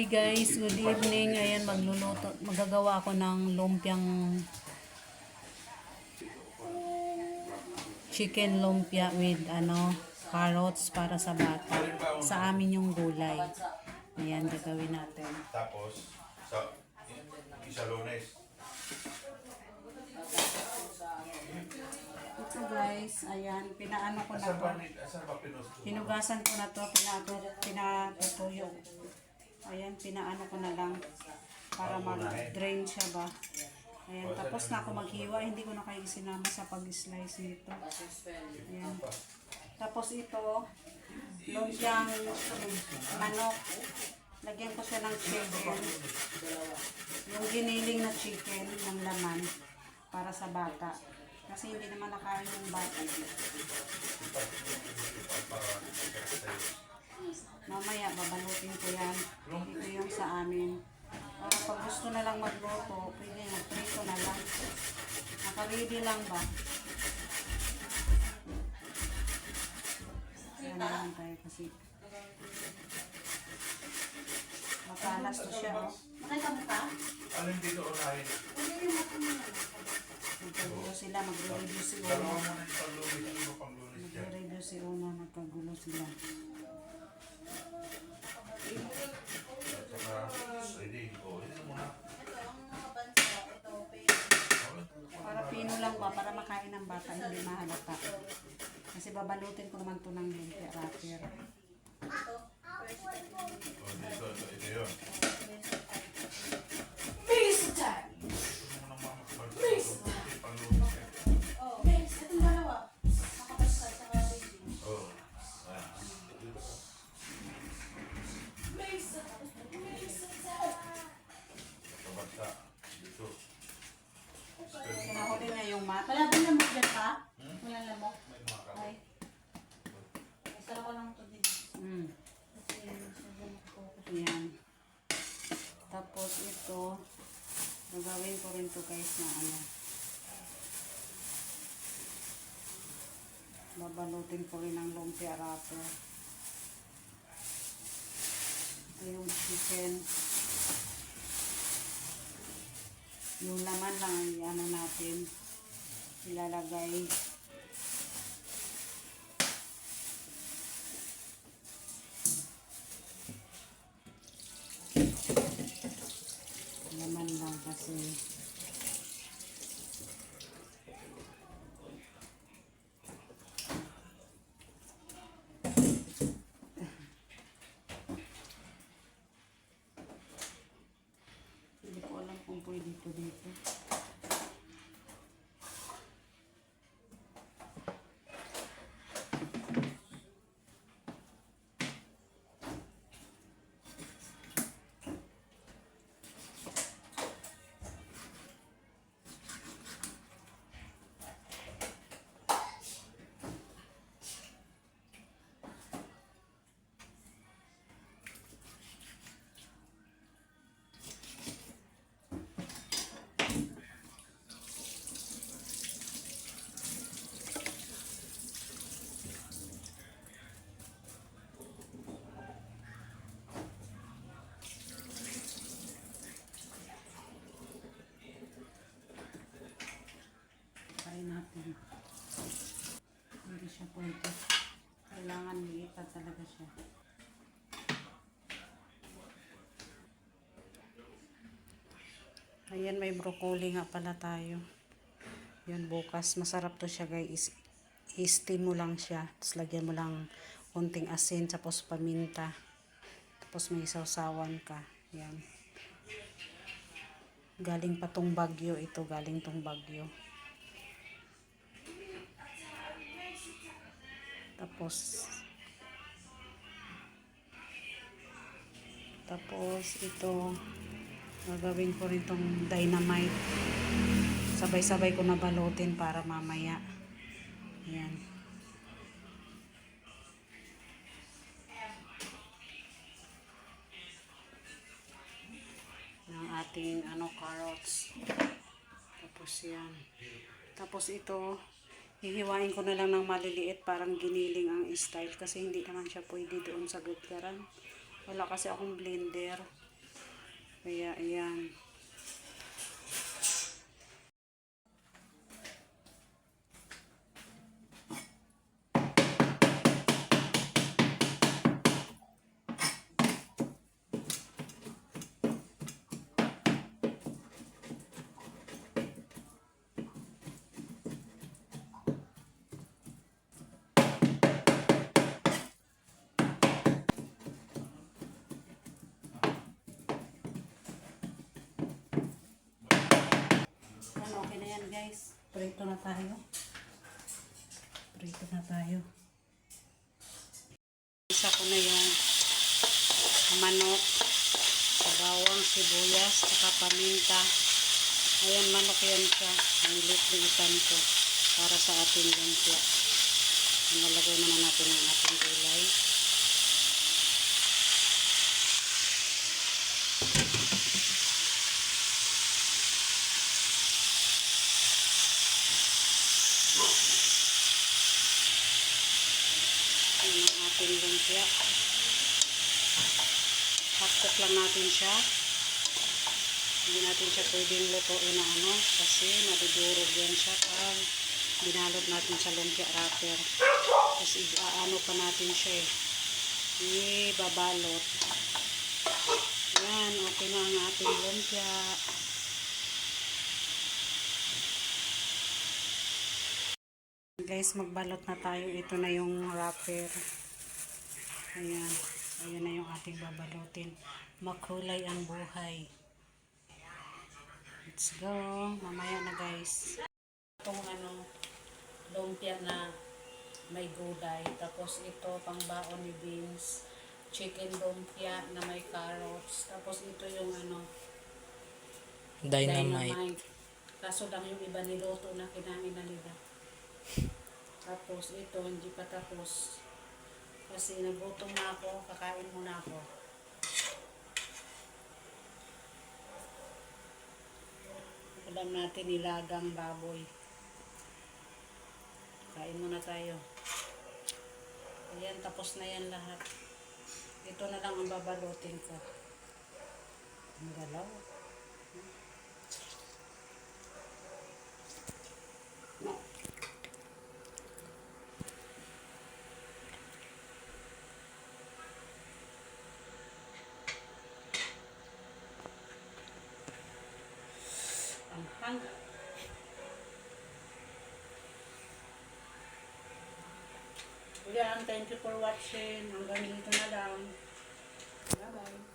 Hey guys, good evening. Ayan, magagawa ako ng lumpiang chicken lumpia with carrots para sa bata. Sa amin yung gulay. Ayan, gagawin natin. Tapos, sa Lunes. Ito guys, ayan, pinaano ko na to. Hinugasan ko na to, pinatutuyo. Ayan, pinaano ko na lang para mag-drain siya ba. Ayan, tapos na ako maghiwa, hindi ko na kayo sinama sa pag-slice nito. Ayan. Tapos ito, lumpiang manok. Lagyan ko siya ng chicken. Yung giniling na chicken ng laman para sa bata. Kasi hindi naman nakain yung bata. Mamaya babalutin ko yan. Ito yung sa amin. Para pag gusto na lang magluto, pwede mag-prito na lang. Naka-ready lang ba? Yan na lang tayo kasi. Matalas to siya. Makita mo ka? Alin dito unahin? Magkagulo sila, magre-review si Una. Dalawa mo na yung pang-Lunes. Ano pang-Lunes dyan? Magre-review si Una, magkagulo sila. At saka, ready. O, ito muna. Para pino lang ba, para makain ng bata, hindi mahalata. Kasi babalutin ko naman to ng lumpia wrapper. O, ito yun. Please, time! Ito muna mama. Pang-Lunes yan. Oh, Mace, itong dalawa. Nakapasa sa kabigin. O, ayan. Mace, Mace, time! Kabagsa. Dito. Kinahuli niya yung mat. Wala bang lamok dyan pa? Wala lamok? May mga Ay. Isa lang ko lang ito din. Kasi focus. Yan. Tapos ito, gagawin ko rin to guys na babalutin ko rin ng lumpia wrapper. Ito yung chicken. Yung laman lang ang natin ilalagay. Laman lang kasi hindi ko alam kung pwede ito dito. Kain natin. Hindi siya pwede. Kailangan liitan talaga siya. Ayan, may broccoli nga pala tayo. Yun, bukas. Masarap to siya guys. I-steam mo lang siya. Tapos lagyan mo lang konting asin. Tapos paminta. Tapos may sausawan ka. Yan. Galing pa tong Bagyo. Ito galing tong Bagyo. Tapos ito gagawin ko rin tong dynamite. Sabay-sabay ko na balutin para mamaya. Ayan. Yung ating carrots. Tapos yan. Tapos ito hihiwain ko na lang ng maliliit, parang giniling ang style kasi hindi naman siya pwede doon sa gitgaran. Wala kasi akong blender. Kaya ayan. Ano, okay na yan guys. Prito na tayo. Prito na tayo. Isa ko na yung manok sa bawang, sibuyas, saka paminta. Ayan, manok yan siya. Nilit-litan ko para sa ating lumpia. Nalagay naman natin ang ating gulay. Ayan ang ating lumpia. Hakot lang natin siya. Hindi natin siya pwedeng lutuin na ano kasi madudurog yan siya pag binalot natin sa lumpia wrapper. Tapos ano pa natin siya eh. Ibabalot. Yan, okay na ang ating lumpia. Guys, magbalot na tayo. Ito na yung wrapper. Ayan. Ayan na yung ating babalutin. Makulay ang buhay. Let's go. Mamaya na guys. Itong ano, lumpia na may gulay. Tapos ito, pangbaon ni beans. Chicken lumpia na may carrots. Tapos ito yung ano, dynamite. Kaso lang yung iba niluto na kinain na nila. Tapos ito, hindi pa tapos. Kasi nagutom na ako, kakain muna ako. Alam natin nilagang baboy. Kain muna tayo. Ayan, tapos na yan lahat. Ito na lang ang babalutin ko. Ang galaw. Yan, thank you for watching. Hanggang dito na lang. Bye-bye.